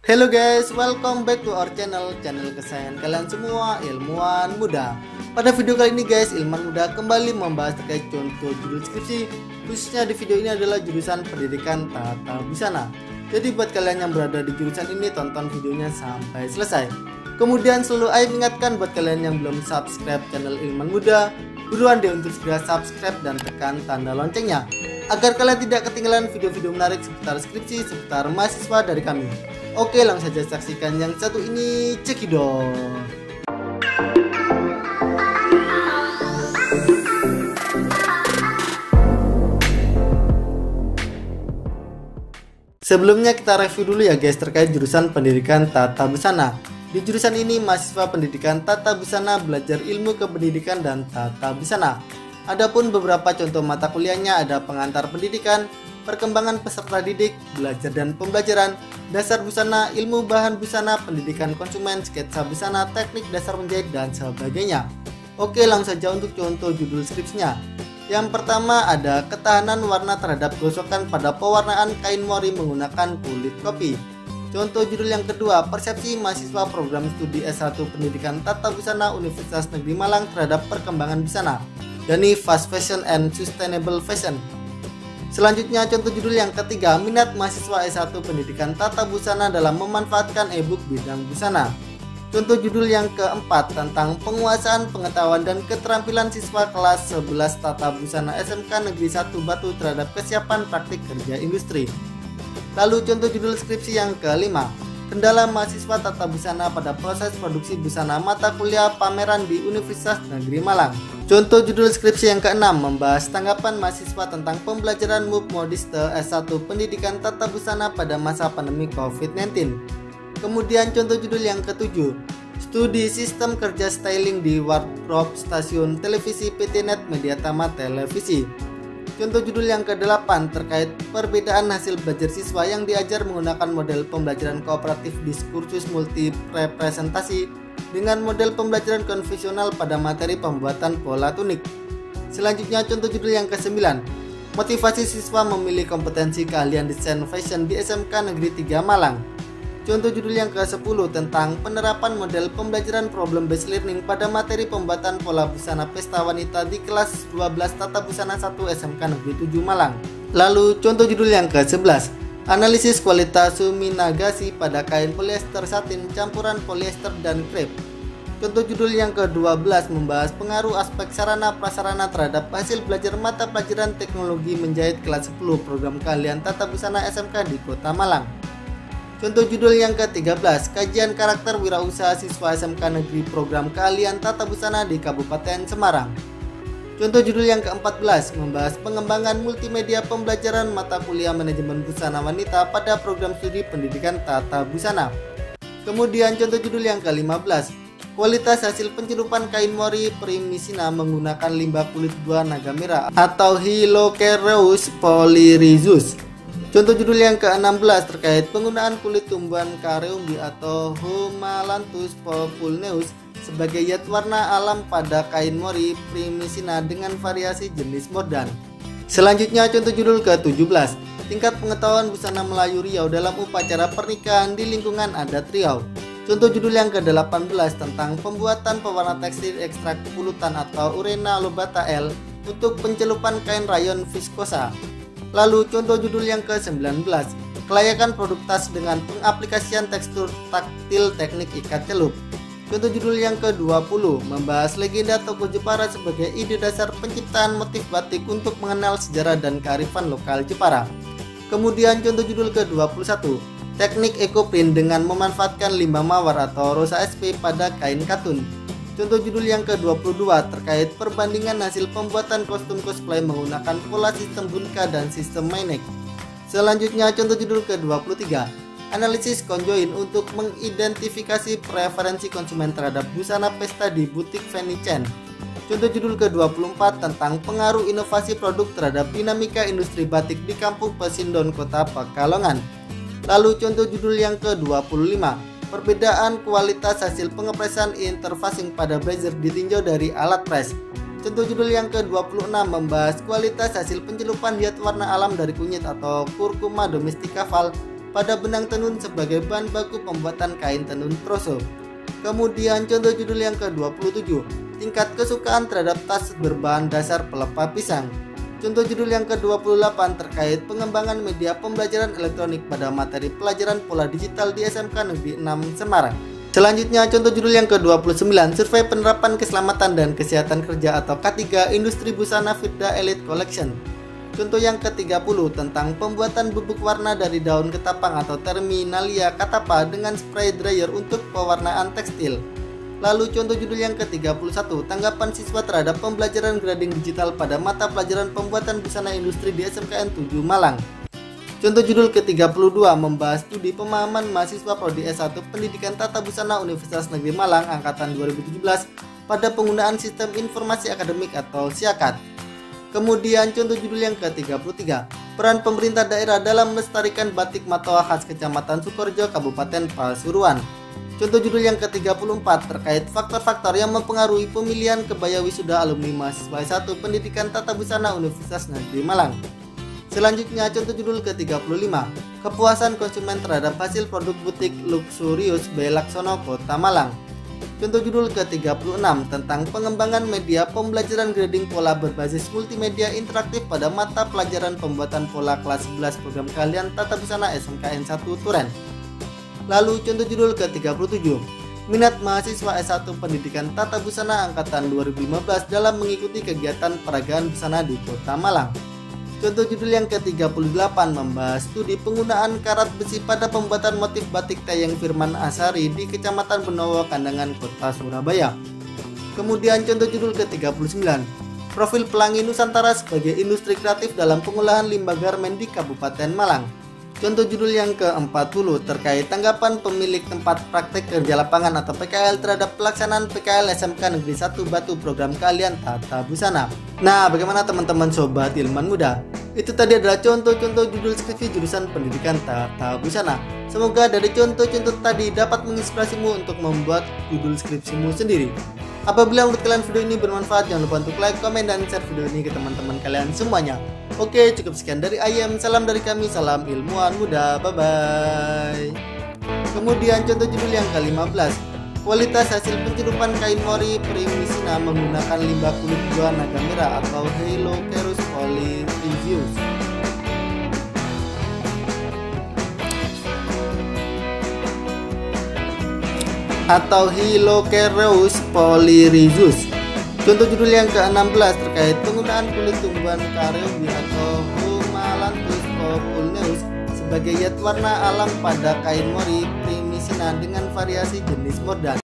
Hello guys, welcome back to our channel kesayangan kalian semua, ilmuwan muda. Pada video kali ini guys, ilmuwan muda kembali membahas terkait contoh judul skripsi. Khususnya di video ini adalah jurusan pendidikan tata busana. Jadi buat kalian yang berada di jurusan ini, tonton videonya sampai selesai. Kemudian selalu Aib ingatkan buat kalian yang belum subscribe channel ilmuwan muda, buruan deh untuk segera subscribe dan tekan tanda loncengnya, agar kalian tidak ketinggalan video-video menarik seputar skripsi, seputar mahasiswa dari kami. Oke, langsung saja saksikan yang satu ini, cekidot. Sebelumnya kita review dulu ya guys terkait jurusan pendidikan tata busana. Di jurusan ini mahasiswa pendidikan tata busana belajar ilmu kependidikan dan tata busana. Adapun beberapa contoh mata kuliahnya ada pengantar pendidikan, perkembangan peserta didik, belajar dan pembelajaran, dasar busana, ilmu bahan busana, pendidikan konsumen, sketsa busana, teknik dasar menjahit, dan sebagainya. Oke, langsung saja untuk contoh judul skripsinya. Yang pertama ada ketahanan warna terhadap gosokan pada pewarnaan kain mori menggunakan kulit kopi. Contoh judul yang kedua, persepsi mahasiswa program studi S1 Pendidikan Tata Busana Universitas Negeri Malang terhadap perkembangan busana, yakni fast fashion and sustainable fashion. Selanjutnya contoh judul yang ketiga, minat mahasiswa S1 Pendidikan Tata Busana dalam memanfaatkan e-book bidang busana. Contoh judul yang keempat tentang penguasaan pengetahuan dan keterampilan siswa kelas 11 Tata Busana SMK Negeri 1 Batu terhadap kesiapan praktik kerja industri. Lalu contoh judul skripsi yang kelima, kendala mahasiswa tata busana pada proses produksi busana mata kuliah pameran di Universitas Negeri Malang. Contoh judul skripsi yang keenam membahas tanggapan mahasiswa tentang pembelajaran MUP Modiste S1 Pendidikan Tata Busana pada masa pandemi COVID-19. Kemudian contoh judul yang ketujuh, studi sistem kerja styling di wardrobe stasiun televisi PT Net Media Tama Televisi. Contoh judul yang ke-8 terkait perbedaan hasil belajar siswa yang diajar menggunakan model pembelajaran kooperatif diskursus multi representasi dengan model pembelajaran konvensional pada materi pembuatan pola tunik. Selanjutnya contoh judul yang ke-9, motivasi siswa memilih kompetensi keahlian desain fashion di SMK Negeri 3 Malang. Contoh judul yang ke-10 tentang penerapan model pembelajaran problem based learning pada materi pembuatan pola busana pesta wanita di kelas 12 Tata Busana 1 SMK Negeri 7 Malang. Lalu contoh judul yang ke-11, analisis kualitas suminagasi pada kain polyester satin campuran polyester dan crepe. Contoh judul yang ke-12 membahas pengaruh aspek sarana prasarana terhadap hasil belajar mata pelajaran teknologi menjahit kelas 10 program keahlian Tata Busana SMK di Kota Malang. Contoh judul yang ke-13, kajian karakter wirausaha siswa SMK Negeri program keahlian Tata Busana di Kabupaten Semarang. Contoh judul yang ke-14 membahas pengembangan multimedia pembelajaran mata kuliah manajemen busana wanita pada program studi pendidikan Tata Busana. Kemudian contoh judul yang ke-15, kualitas hasil pencelupan kain mori primisina menggunakan limbah kulit buah naga merah atau Hilocereus polyrhizus. Contoh judul yang ke-16 terkait penggunaan kulit tumbuhan kareumbi atau Humalanthus populneus sebagai zat warna alam pada kain mori primisina dengan variasi jenis mordan. Selanjutnya contoh judul ke-17, tingkat pengetahuan busana Melayu Riau dalam upacara pernikahan di lingkungan adat Riau. Contoh judul yang ke-18 tentang pembuatan pewarna tekstil ekstrak polutan atau Urena lobata L untuk pencelupan kain rayon viskosa. Lalu contoh judul yang ke-19, kelayakan produk tas dengan pengaplikasian tekstur taktil teknik ikat celup. Contoh judul yang ke-20 membahas legenda tokoh Jepara sebagai ide dasar penciptaan motif batik untuk mengenal sejarah dan kearifan lokal Jepara. Kemudian contoh judul ke-21, teknik ekoprint dengan memanfaatkan limbah mawar atau rosa SP pada kain katun. Contoh judul yang ke-22 terkait perbandingan hasil pembuatan kostum cosplay menggunakan pola sistem Bunka dan sistem Mainek. Selanjutnya contoh judul ke-23, analisis conjoin untuk mengidentifikasi preferensi konsumen terhadap busana pesta di butik Fanny Chen. Contoh judul ke-24 tentang pengaruh inovasi produk terhadap dinamika industri batik di Kampung Pesindon Kota Pekalongan. Lalu contoh judul yang ke-25, perbedaan kualitas hasil pengepresan interfacing pada blazer ditinjau dari alat press. Contoh judul yang ke-26 membahas kualitas hasil pencelupan zat warna alam dari kunyit atau Curcuma domestica Val pada benang tenun sebagai bahan baku pembuatan kain tenun troso. Kemudian contoh judul yang ke-27, tingkat kesukaan terhadap tas berbahan dasar pelepah pisang. Contoh judul yang ke-28 terkait pengembangan media pembelajaran elektronik pada materi pelajaran pola digital di SMK Negeri 6 Semarang. Selanjutnya contoh judul yang ke-29, survei penerapan keselamatan dan kesehatan kerja atau K3 Industri Busana Firda Elite Collection. Contoh yang ke-30 tentang pembuatan bubuk warna dari daun ketapang atau Terminalia Katapa dengan spray dryer untuk pewarnaan tekstil. Lalu contoh judul yang ke-31, tanggapan siswa terhadap pembelajaran grading digital pada mata pelajaran pembuatan busana industri di SMKN 7 Malang. Contoh judul ke-32 membahas studi pemahaman mahasiswa Prodi S1 Pendidikan Tata Busana Universitas Negeri Malang angkatan 2017 pada penggunaan sistem informasi akademik atau SIAKAT. Kemudian contoh judul yang ke-33, peran pemerintah daerah dalam melestarikan batik Matoa khas Kecamatan Sukorejo, Kabupaten Pasuruan. Contoh judul yang ke-34 terkait faktor-faktor yang mempengaruhi pemilihan kebaya wisuda alumni mahasiswa S1 Pendidikan Tata Busana Universitas Negeri Malang. Selanjutnya contoh judul ke-35, kepuasan konsumen terhadap hasil produk butik luxurious by Laksono Kota Malang. Contoh judul ke-36 tentang pengembangan media pembelajaran grading pola berbasis multimedia interaktif pada mata pelajaran pembuatan pola kelas 11 program keahlian Tata Busana SMKN 1 Turen. Lalu contoh judul ke-37, minat mahasiswa S1 Pendidikan Tata Busana angkatan 2015 dalam mengikuti kegiatan peragaan busana di Kota Malang. Contoh judul yang ke-38 membahas studi penggunaan karat besi pada pembuatan motif batik Tayeng Firman Asari di Kecamatan Benowo, Kandangan, Kota Surabaya. Kemudian contoh judul ke-39, profil Pelangi Nusantara sebagai industri kreatif dalam pengolahan limbah garmen di Kabupaten Malang. Contoh judul yang ke-40 terkait tanggapan pemilik tempat praktek kerja lapangan atau PKL terhadap pelaksanaan PKL SMK Negeri 1 Batu program keahlian Tata Busana. Nah, bagaimana teman-teman sobat ilmuwan muda? Itu tadi adalah contoh-contoh judul skripsi jurusan pendidikan Tata Busana. Semoga dari contoh-contoh tadi dapat menginspirasimu untuk membuat judul skripsimu sendiri. Apabila menurut kalian video ini bermanfaat, jangan lupa untuk like, komen, dan share video ini ke teman-teman kalian semuanya. Oke, cukup sekian dari Ayam. Salam dari kami, salam ilmuwan muda. Bye-bye. Kemudian contoh judul yang ke-15, kualitas hasil pencelupan kain mori primisina menggunakan limbah kulit buah naga merah atau Hylocerus polyrizius. Atau Hylocerus polyrizius. Contoh judul yang ke-16 terkait penggunaan kulit tumbuhan kareobi atau Humalanthus populneus sebagai zat warna alam pada kain mori primisina dengan variasi jenis mordan.